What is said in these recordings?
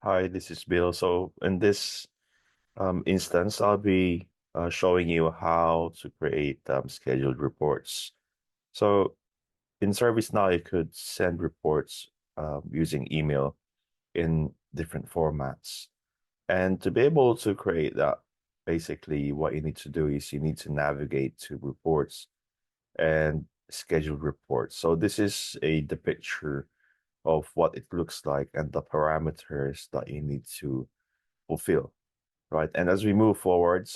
Hi, this is Bill. So in this instance, I'll be showing you how to create scheduled reports. So in ServiceNow, you could send reports using email in different formats. And to be able to create that, basically what you need to do is you need to navigate to reports and scheduled reports. So this is the picture of what it looks like and the parameters that you need to fulfill. Right. And as we move forward,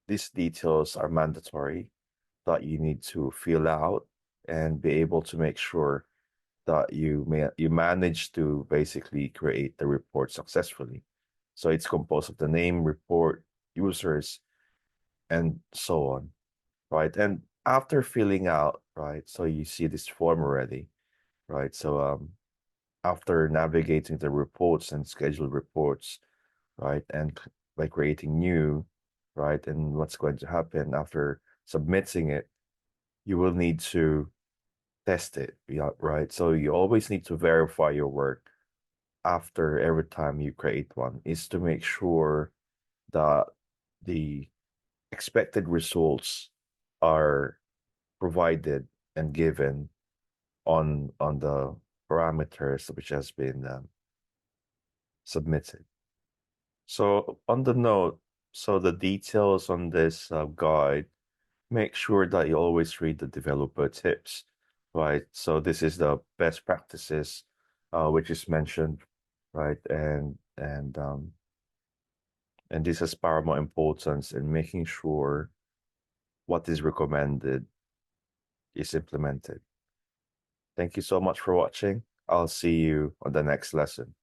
these details are mandatory that you need to fill out and be able to make sure that you manage to basically create the report successfully. So it's composed of the name, report, users, and so on. Right. And after filling out, right, so you see this form already, right? After navigating the reports and scheduled reports, right? And by creating new, right? And what's going to happen after submitting it, you will need to test it, yeah, right? So you always need to verify your work after every time you create one, is to make sure that the expected results are provided and given on the parameters which has been submitted. So on the note, so the details on this guide, make sure that you always read the developer tips, right? So this is the best practices, which is mentioned, right? And this has paramount importance in making sure what is recommended is implemented. Thank you so much for watching. I'll see you on the next lesson.